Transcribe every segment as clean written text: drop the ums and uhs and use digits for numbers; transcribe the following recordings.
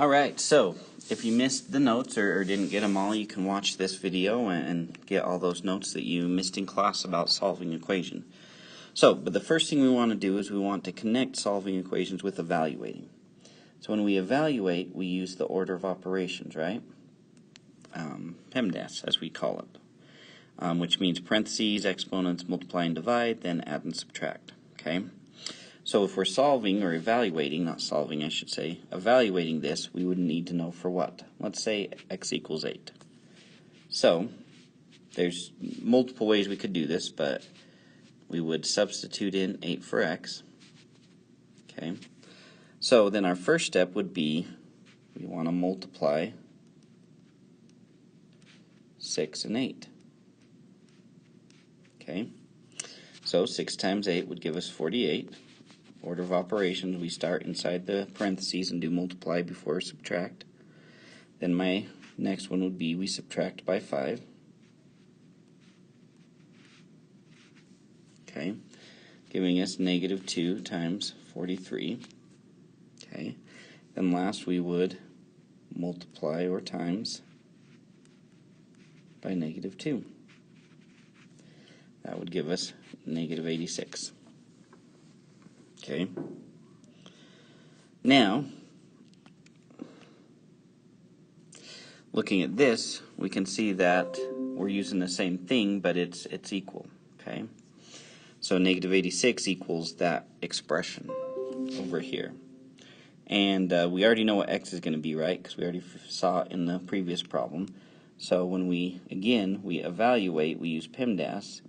Alright, so if you missed the notes or didn't get them all, you can watch this video and get all those notes that you missed in class about solving equation. But the first thing we want to do is we want to connect solving equations with evaluating. So when we evaluate, we use the order of operations, right? PEMDAS, as we call it, which means parentheses, exponents, multiply and divide, then add and subtract, okay? So if we're solving or evaluating, not solving I should say, evaluating this, we would need to know for what? Let's say x equals 8. So there's multiple ways we could do this, but we would substitute in 8 for x. Okay. So then our first step would be we want to multiply 6 and 8. Okay. So 6 times 8 would give us 48. Order of operations, we start inside the parentheses and do multiply before subtract. Then my next one would be we subtract by 5. Okay, giving us negative 2 times 43. Okay, then last we would multiply or times by negative 2. That would give us negative 86. Okay. Now, looking at this, we can see that we're using the same thing, but it's equal. Okay. So negative 86 equals that expression over here. And we already know what x is going to be, right? Because we already saw it in the previous problem. So when we evaluate, we use PEMDAS.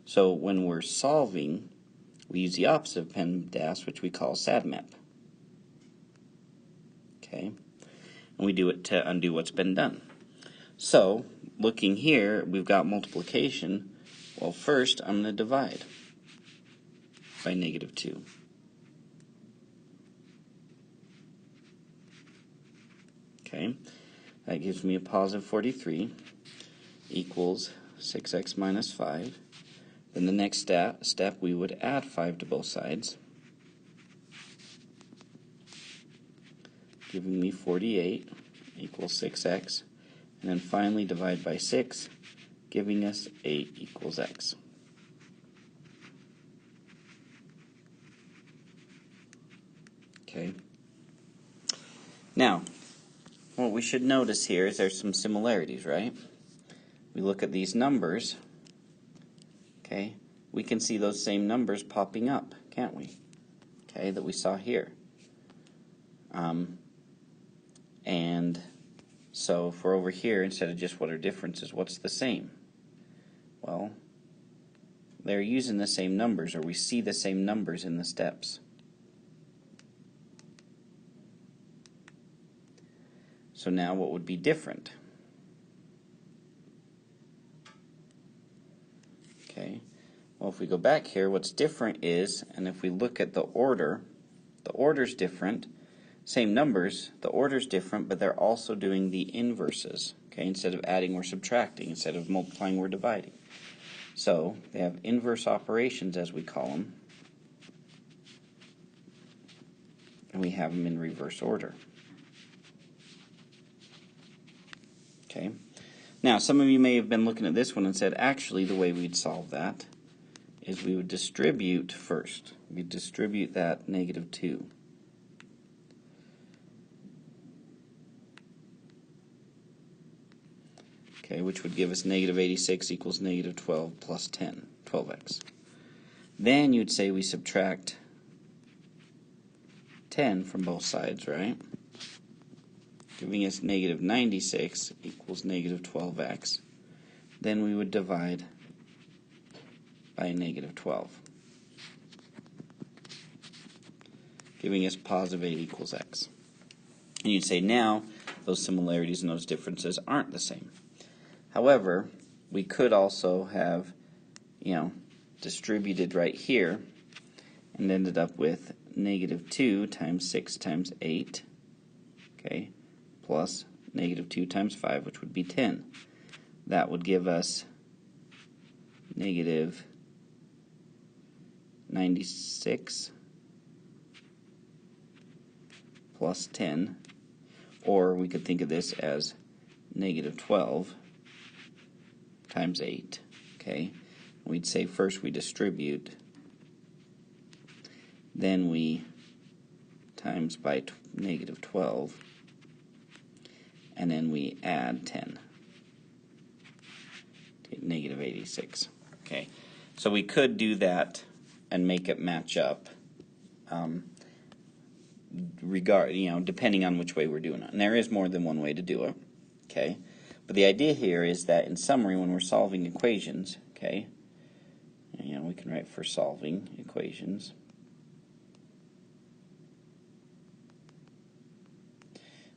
So when we're solving, we use the opposite of PEMDAS, which we call SADMAP. Okay, and we do it to undo what's been done. So, looking here, we've got multiplication. Well, first I'm going to divide by negative 2. Okay, that gives me a positive 43 equals 6x minus 5. Then the next step, we would add 5 to both sides, giving me 48 equals 6x, and then finally divide by 6, giving us 8 equals x. Okay. Now, what we should notice here is there's some similarities, right? We look at these numbers. Okay, we can see those same numbers popping up, can't we? Okay, that we saw here. And so if we're over here, instead of just what are differences, what's the same? Well, they're using the same numbers, or we see the same numbers in the steps. So now what would be different? Okay, well if we go back here, what's different is, and if we look at the order's different, same numbers, the order's different, but they're also doing the inverses. Okay, instead of adding, we're subtracting. Instead of multiplying, we're dividing. So they have inverse operations, as we call them, and we have them in reverse order. Okay. Now, some of you may have been looking at this one and said, actually, the way we'd solve that is we would distribute first. We'd distribute that negative 2. Okay, which would give us negative 86 equals negative 12 plus 10, 12x. Then you'd say we subtract 10 from both sides, right? Giving us negative 96 equals negative 12x. Then we would divide by negative 12, giving us positive 8 equals x. And you'd say now those similarities and those differences aren't the same. However, we could also have, distributed right here and ended up with negative 2 times 6 times 8, okay, plus negative 2 times 5, which would be 10. That would give us negative 96 plus 10, Or we could think of this as negative 12 times 8. Okay, we'd say first we distribute, then we times by negative 12, and then we add 10. Negative 86. Okay, so we could do that and make it match up, depending on which way we're doing it. And there is more than one way to do it. Okay, but the idea here is that in summary, when we're solving equations, okay, we can write for solving equations.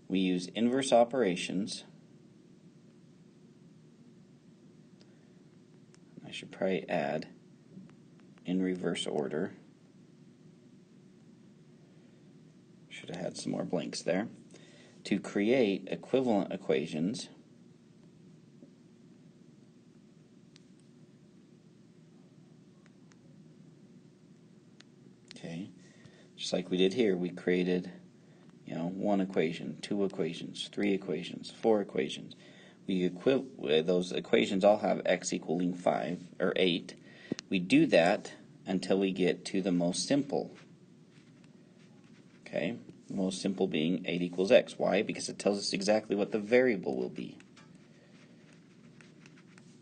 We use inverse operations. I should probably add in reverse order. Should have had some more blanks there. To create equivalent equations okay, just like we did here, we created one equation, two equations, three equations, four equations. Those equations all have x equaling 5 or 8. We do that until we get to the most simple. Okay, the most simple being 8 equals x. Why? Because it tells us exactly what the variable will be.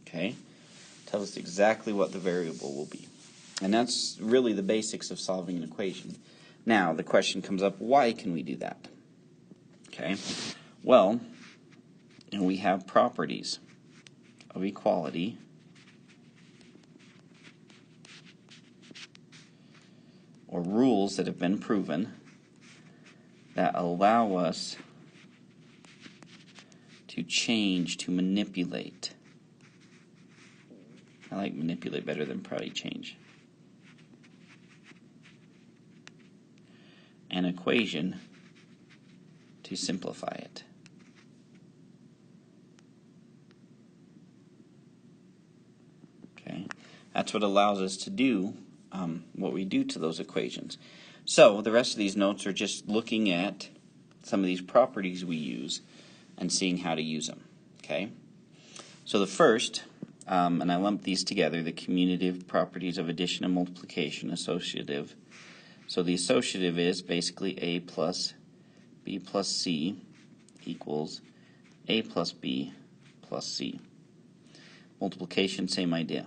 Okay, it tells us exactly what the variable will be. And that's really the basics of solving an equation. Now, the question comes up, why can we do that? Okay, well, we have properties of equality or rules that have been proven that allow us to change, to manipulate. I like manipulate better than probably change. An equation to simplify it. Okay, that's what allows us to do what we do to those equations. So the rest of these notes are just looking at some of these properties we use and seeing how to use them. Okay, so the first, and I lumped these together, the commutative properties of addition and multiplication, associative. So the associative is basically a plus b plus c equals a plus b plus c. Multiplication, same idea,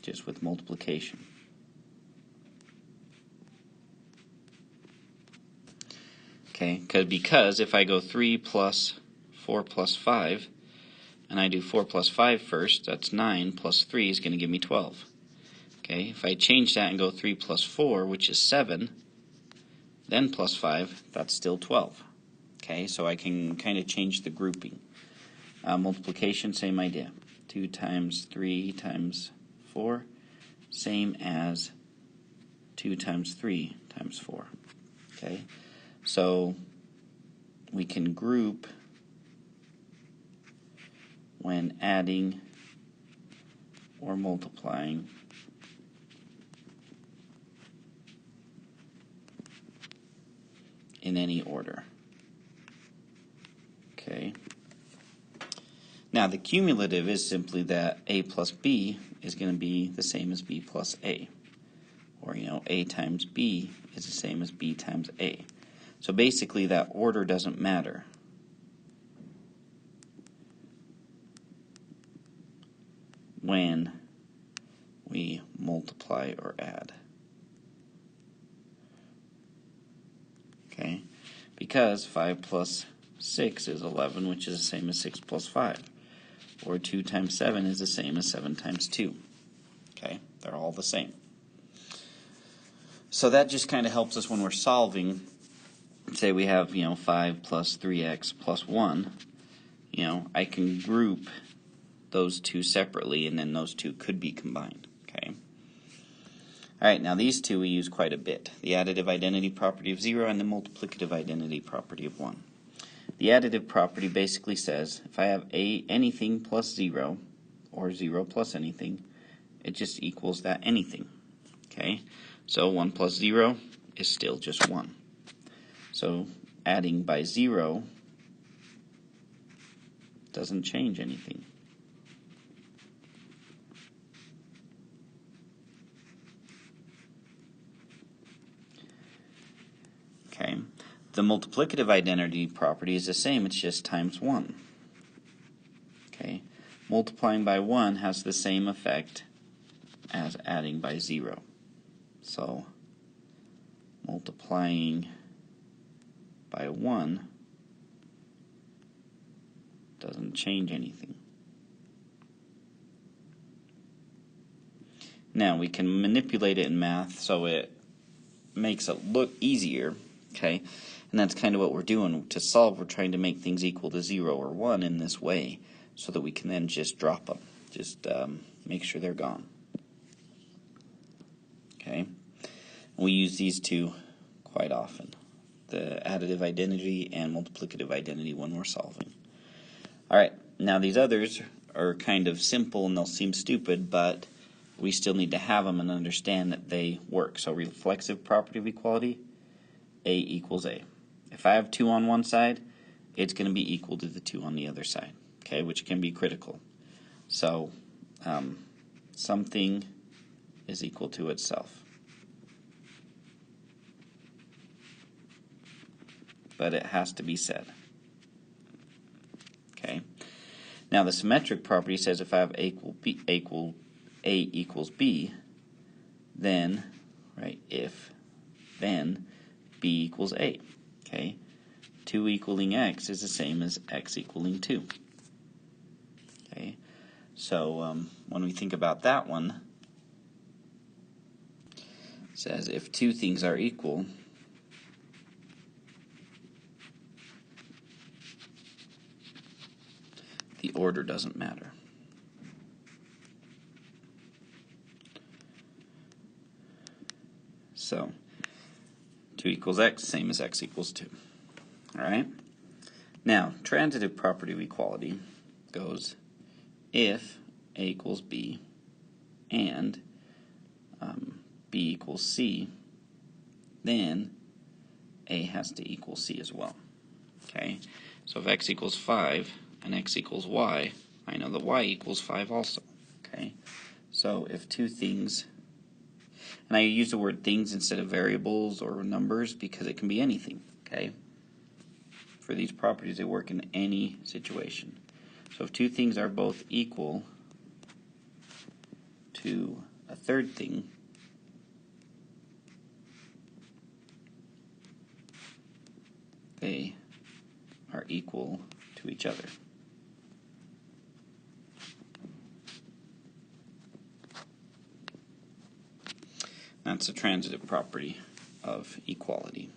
just with multiplication. Okay, because if I go 3 plus 4 plus 5, and I do 4 plus 5 first, that's 9, plus 3 is going to give me 12. Okay, if I change that and go 3 plus 4, which is 7, then plus 5, that's still 12. Okay, so I can kind of change the grouping. Multiplication, same idea. 2 times 3 times 4, same as 2 times 3 times 4. Okay, so we can group when adding or multiplying in any order. Okay. Now the cumulative is simply that a plus b is going to be the same as b plus a. Or, a times b is the same as b times a. So basically that order doesn't matter. When we multiply or add. Okay? Because 5 plus 6 is 11, which is the same as 6 plus 5. Or 2 times 7 is the same as 7 times 2. Okay? They're all the same. So that just kind of helps us when we're solving. Say we have, 5 plus 3x plus 1. I can group those two separately, and then those two could be combined. Okay. All right, now these two we use quite a bit. The additive identity property of 0 and the multiplicative identity property of 1. The additive property basically says if I have anything plus 0, or 0 plus anything, it just equals that anything. Okay, so 1 plus 0 is still just 1. So adding by 0 doesn't change anything. Okay, the multiplicative identity property is the same, it's just times 1. Okay, multiplying by 1 has the same effect as adding by 0. So multiplying by 1 doesn't change anything. Now we can manipulate it in math so it makes it look easier, okay? And that's kind of what we're doing. To solve, we're trying to make things equal to 0 or 1 in this way so that we can then just drop them. Just make sure they're gone. Okay? And we use these two quite often, the additive identity and multiplicative identity when we're solving. Alright, now these others are kind of simple and they'll seem stupid, but we still need to have them and understand that they work. So reflexive property of equality, A equals A. If I have 2 on one side, it's going to be equal to the 2 on the other side, okay, which can be critical. So something is equal to itself. But it has to be said. Okay. Now the symmetric property says if I have A equals B, then, right, if, then B equals A. Okay. 2 equaling X is the same as X equaling 2. Okay. So when we think about that one, it says if two things are equal, the order doesn't matter. So 2 equals X, same as X equals 2. Alright? Now, transitive property of equality goes if A equals B and B equals C, then A has to equal C as well. Okay? So if X equals 5 and X equals Y, I know that Y equals 5 also. Okay? So if two things, and I use the word things instead of variables or numbers because it can be anything. Okay? For these properties, they work in any situation. So if two things are both equal to a third thing, they are equal to each other. That's a transitive property of equality.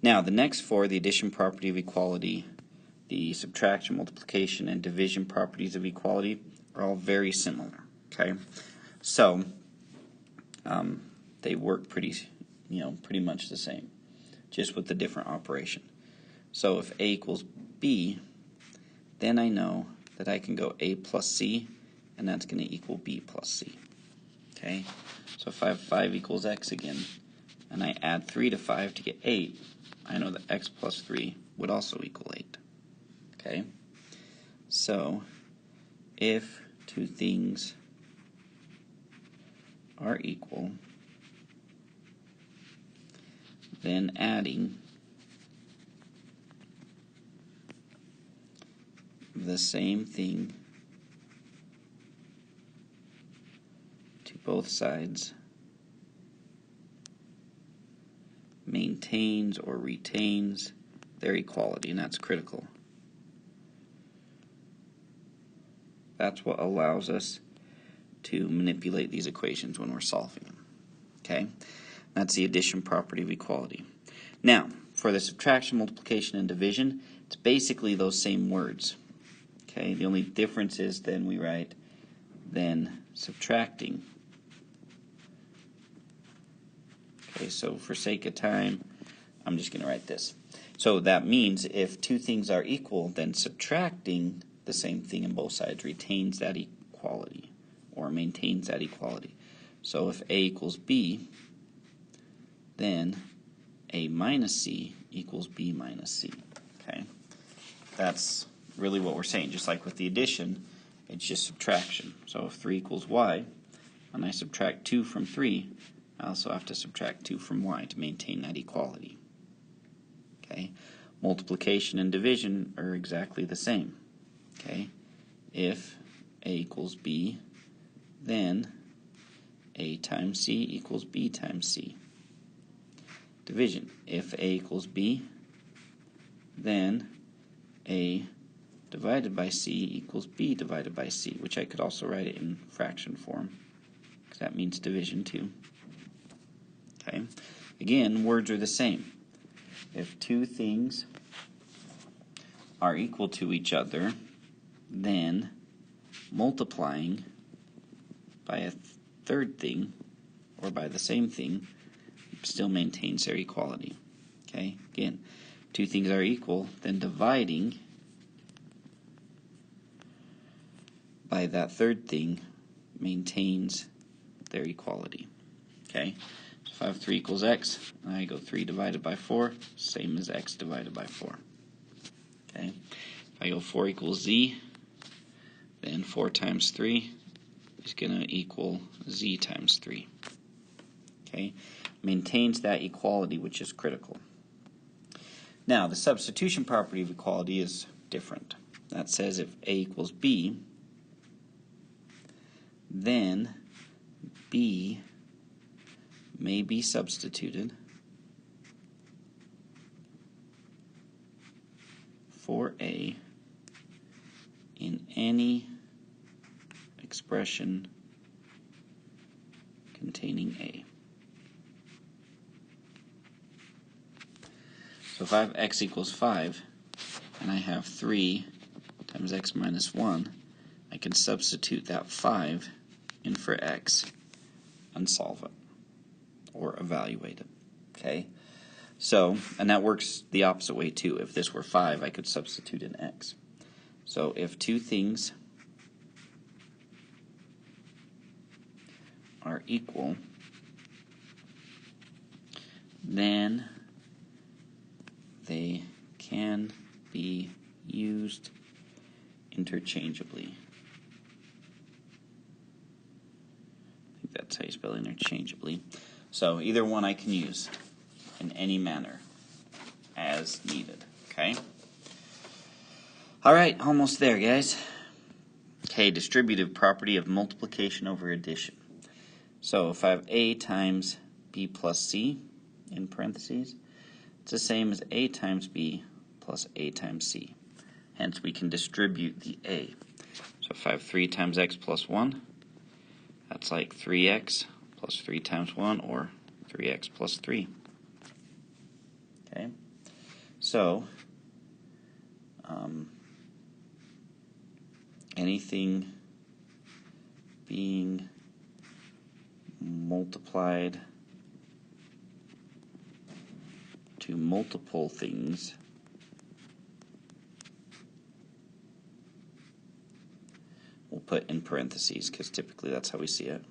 Now, the next four, the addition property of equality, the subtraction, multiplication, and division properties of equality, are all very similar. Okay, so they work pretty much the same, just with a different operation. So if A equals B, then I know that I can go A plus C, and that's going to equal B plus C. Okay, so if I have 5 equals X again, and I add 3 to 5 to get 8, I know that X plus 3 would also equal 8. Okay, so if two things are equal, then adding the same thing to both sides maintains or retains their equality, and that's critical. That's what allows us to manipulate these equations when we're solving them. Okay? That's the addition property of equality. Now, for the subtraction, multiplication, and division, it's basically those same words. Okay? The only difference is then we write then subtracting. Okay, so for sake of time, I'm just going to write this. So that means if two things are equal, then subtracting the same thing in both sides retains that equality or maintains that equality. So if A equals B, then A minus C equals B minus C. Okay, that's really what we're saying. Just like with the addition, it's just subtraction. So if 3 equals y, and I subtract 2 from 3, I also have to subtract 2 from y to maintain that equality. Okay? Multiplication and division are exactly the same. Okay? If a equals b, then a times c equals b times c. Division. If a equals b, then a divided by c equals b divided by c, which I could also write it in fraction form, because that means division too. Okay? Again, words are the same. If two things are equal to each other, then multiplying by a third thing, or by the same thing, still maintains their equality. Okay? Again, two things are equal, then dividing by that third thing maintains their equality. Okay? So if I have 3 equals x, I go 3 divided by 4, same as x divided by 4. Okay? If I go 4 equals z, then 4 times 3 is going to equal z times 3. Okay? Maintains that equality, which is critical. Now, the substitution property of equality is different. That says if a equals b, then b may be substituted for a in any expression containing a. So if I have x equals 5, and I have 3 times x minus 1, I can substitute that 5 in for x and solve it, or evaluate it. Okay? So, and that works the opposite way too. If this were 5, I could substitute in x. So if two things are equal, then they can be used interchangeably. I think that's how you spell interchangeably. So either one I can use in any manner as needed. Okay? Alright, almost there, guys. Okay, distributive property of multiplication over addition. So if I have a times b plus c in parentheses, it's the same as a times b plus a times c. Hence, we can distribute the a. So if I have 3 times x plus 1, that's like 3x plus 3 times 1, or 3x plus 3. Okay? So, anything being multiplied to multiple things we'll put in parentheses, because typically that's how we see it.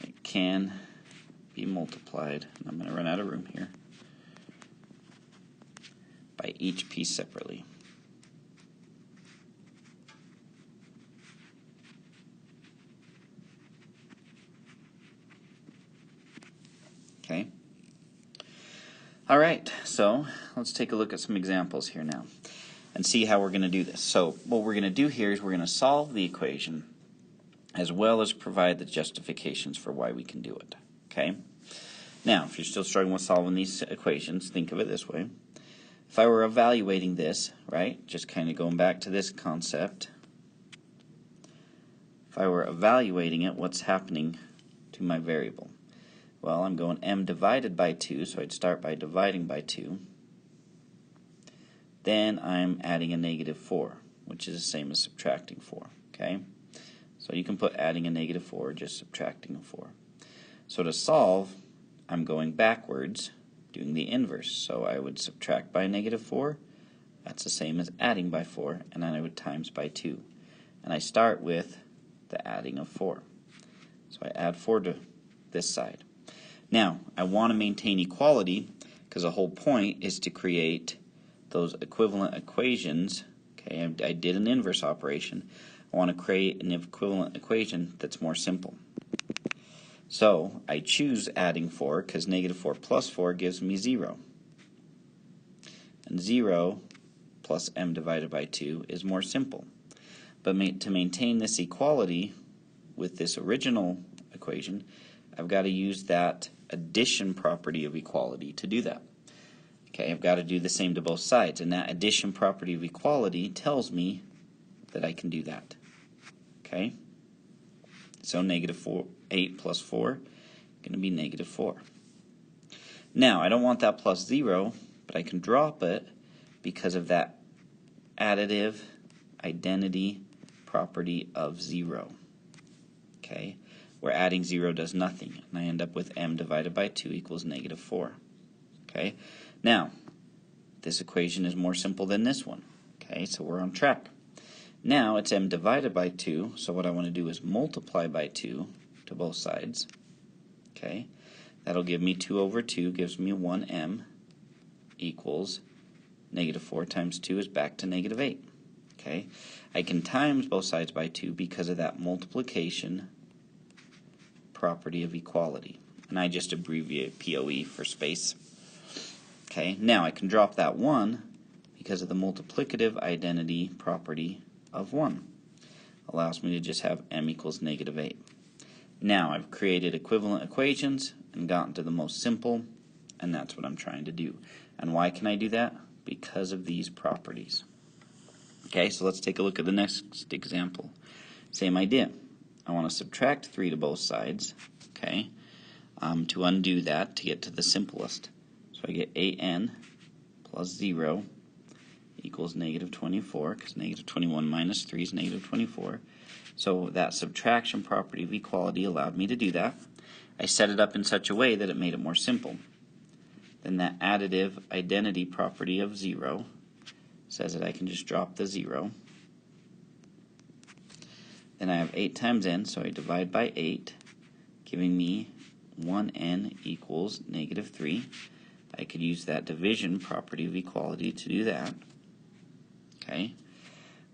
It can be multiplied, and I'm going to run out of room here, by each piece separately. Okay? Alright, so let's take a look at some examples here now and see how we're going to do this. So what we're going to do here is we're going to solve the equation as well as provide the justifications for why we can do it. Okay? Now, if you're still struggling with solving these equations, think of it this way. If I were evaluating this, right, just kind of going back to this concept, if I were evaluating it, what's happening to my variable? Well, I'm going m divided by 2, so I'd start by dividing by 2. Then I'm adding a negative 4, which is the same as subtracting 4. Okay? So you can put adding a negative 4 or just subtracting a 4. So to solve, I'm going backwards, doing the inverse. So I would subtract by negative 4. That's the same as adding by 4. And then I would times by 2. And I start with the adding of 4. So I add 4 to this side. Now, I want to maintain equality because the whole point is to create those equivalent equations. Okay, I did an inverse operation. I want to create an equivalent equation that's more simple. So I choose adding 4 because negative 4 plus 4 gives me 0. And 0 plus m divided by 2 is more simple. But to maintain this equality with this original equation, I've got to use that addition property of equality to do that. Okay, I've got to do the same to both sides, and that addition property of equality tells me that I can do that. Okay, so negative 8 plus 4 is going to be negative 4. Now, I don't want that plus 0, but I can drop it because of that additive identity property of 0. Okay, where adding 0 does nothing, and I end up with m divided by 2 equals negative 4. Okay, now this equation is more simple than this one. Okay, so we're on track. Now it's m divided by 2, so what I want to do is multiply by 2 to both sides. Okay, that'll give me 2 over 2 gives me 1m equals negative 4 times 2 is back to negative 8. Okay, I can times both sides by 2 because of that multiplication property of equality. And I just abbreviate POE for space. Okay, now I can drop that 1 because of the multiplicative identity property of 1. Allows me to just have m equals negative 8. Now I've created equivalent equations and gotten to the most simple, and that's what I'm trying to do. And why can I do that? Because of these properties. Okay, so let's take a look at the next example. Same idea. I want to subtract 3 to both sides. Okay, to undo that to get to the simplest. So I get 8n plus 0 equals negative 24, because negative 21 minus 3 is negative 24. So that subtraction property of equality allowed me to do that. I set it up in such a way that it made it more simple. Then that additive identity property of 0 says that I can just drop the 0. Then I have 8 times n, so I divide by 8, giving me 1n equals negative 3. I could use that division property of equality to do that. Okay.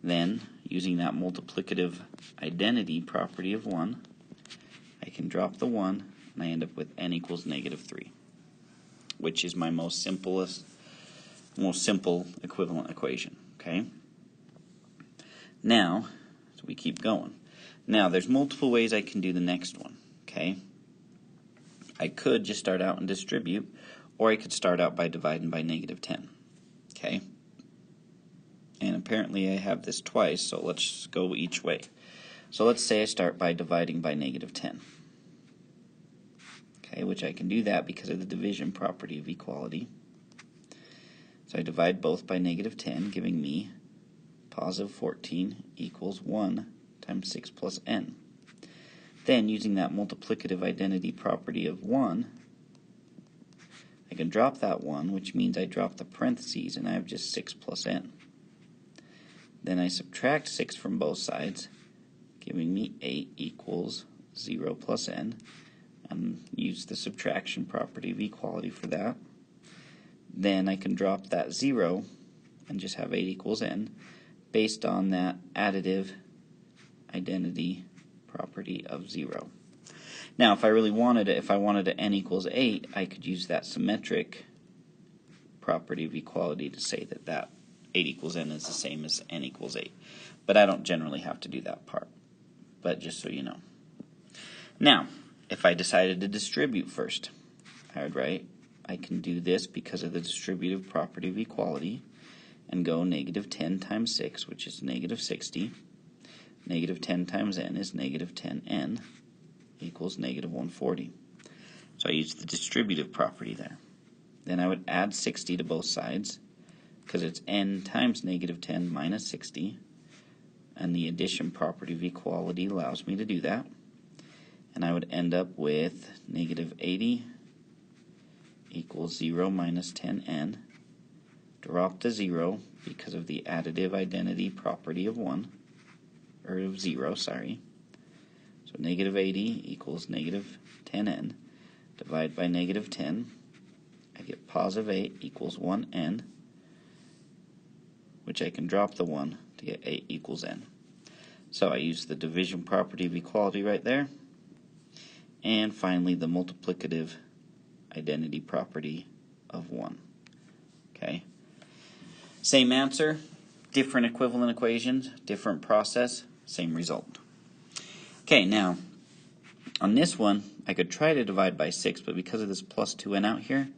Then, using that multiplicative identity property of 1, I can drop the 1, and I end up with n equals negative 3, which is my most simple equivalent equation. Okay. Now, so we keep going. Now, there's multiple ways I can do the next one. Okay. I could just start out and distribute, or I could start out by dividing by negative 10. Okay. And apparently I have this twice, so let's go each way. So let's say I start by dividing by negative 10. Okay, which I can do that because of the division property of equality. So I divide both by negative 10, giving me positive 14 equals 1 times 6 plus n. Then, using that multiplicative identity property of 1, I can drop that 1, which means I drop the parentheses, and I have just 6 plus n. Then I subtract 6 from both sides, giving me 8 equals 0 plus n, and use the subtraction property of equality for that. Then I can drop that 0 and just have 8 equals n, based on that additive identity property of 0. Now, if I really wanted it, if I wanted n equals 8, I could use that symmetric property of equality to say that that 8 equals n is the same as n equals 8. But I don't generally have to do that part, but just so you know. Now, if I decided to distribute first, I would write, I can do this because of the distributive property of equality, and go negative 10 times 6, which is negative 60. Negative 10 times n is negative 10n equals negative 140. So I use the distributive property there. Then I would add 60 to both sides, because it's n times negative 10 minus 60, and the addition property of equality allows me to do that. And I would end up with negative 80 equals 0 minus 10n, drop to 0 because of the additive identity property of 1, or of 0, sorry. So negative 80 equals negative 10n. divide by negative 10. I get positive 8 equals 1n, which I can drop the 1 to get 8 equals n. So I use the division property of equality right there. And finally, the multiplicative identity property of 1. Okay. Same answer, different equivalent equations, different process, same result. Okay, now, on this one, I could try to divide by 6, but because of this plus 2n out here,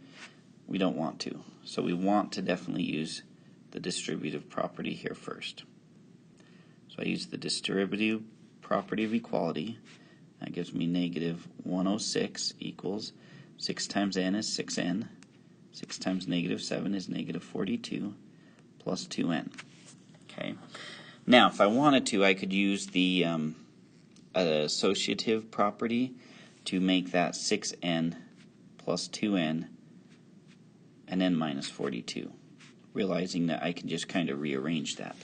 we don't want to. So we want to definitely use the distributive property here first. So I use the distributive property of equality. That gives me negative 106 equals 6 times n is 6n. 6 times negative 7 is negative 42 plus 2n. Okay. Now, if I wanted to, I could use the associative property to make that 6n plus 2n and then minus 42, realizing that I can just kind of rearrange that.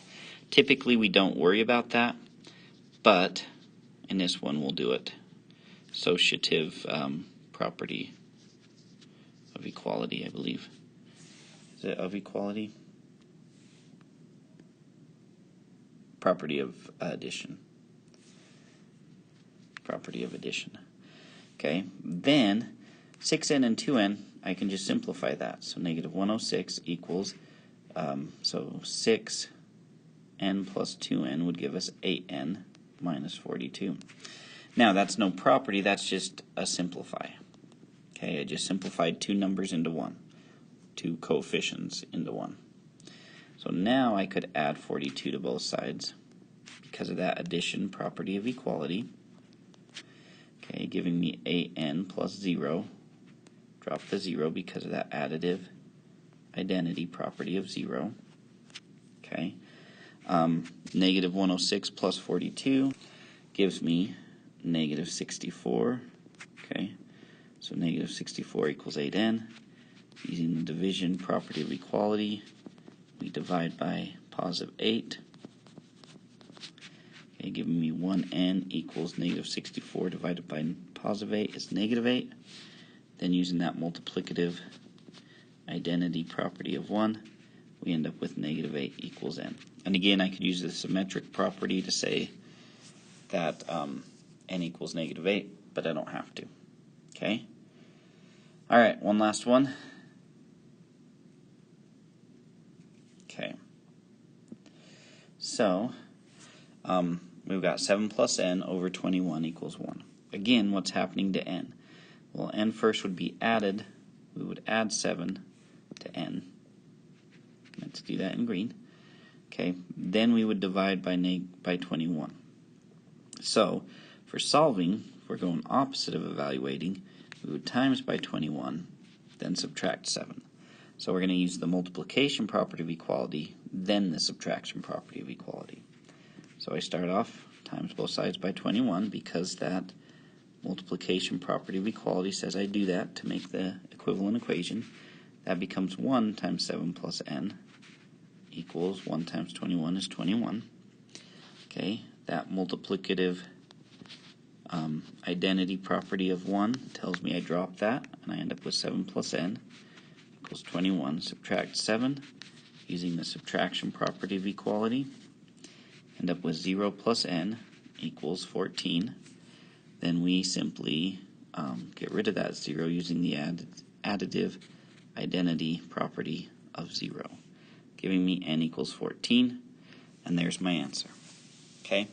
Typically, we don't worry about that, but in this one, we'll do it. Associative property of equality, I believe. Is it of equality? Property of addition. Property of addition. Okay, then 6n and 2n, I can just simplify that. So negative 106 equals, so 6n plus 2n would give us 8n minus 42. Now, that's no property, that's just a simplify. Okay, I just simplified two numbers into one, two coefficients into one. So now I could add 42 to both sides because of that addition property of equality. Okay, giving me 8n plus 0. Drop the 0 because of that additive identity property of 0. Okay, negative 106 plus 42 gives me negative 64. Okay, so negative 64 equals 8n. Using the division property of equality, we divide by positive 8. Okay, giving me 1n equals negative 64 divided by positive 8 is negative 8. Then using that multiplicative identity property of 1, we end up with negative 8 equals n. And again, I could use the symmetric property to say that n equals negative 8, but I don't have to. Okay? All right, one last one. Okay. So, we've got 7 plus n over 21 equals 1. Again, what's happening to n? Well, n first would be added. We would add 7 to n. Let's do that in green. Okay, then we would divide by 21. So, for solving, if we're going opposite of evaluating, we would times by 21, then subtract 7. So we're going to use the multiplication property of equality, then the subtraction property of equality. So I start off times both sides by 21 because that multiplication property of equality says I do that to make the equivalent equation. That becomes 1 times 7 plus n equals 1 times 21 is 21. Okay, that multiplicative identity property of 1 tells me I drop that, and I end up with 7 plus n equals 21. Subtract 7 using the subtraction property of equality. End up with 0 plus n equals 14. Then we simply get rid of that 0 using the additive identity property of 0, giving me n equals 14, and there's my answer. Okay,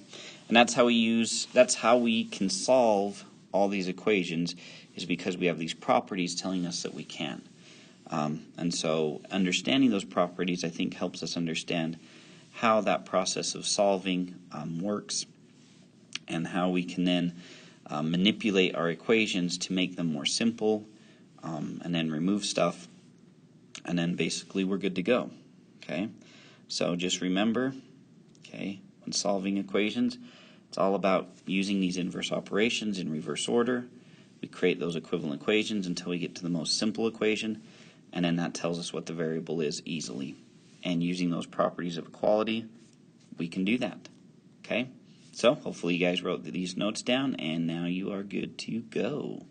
and that's how we can solve all these equations, is because we have these properties telling us that we can. And so understanding those properties, I think, helps us understand how that process of solving works, and how we can then manipulate our equations to make them more simple, and then remove stuff, and then basically we're good to go. Okay, so just remember, okay, when solving equations, it's all about using these inverse operations in reverse order. We create those equivalent equations until we get to the most simple equation, and then that tells us what the variable is easily. And using those properties of equality, we can do that. Okay? So hopefully you guys wrote these notes down, and now you are good to go.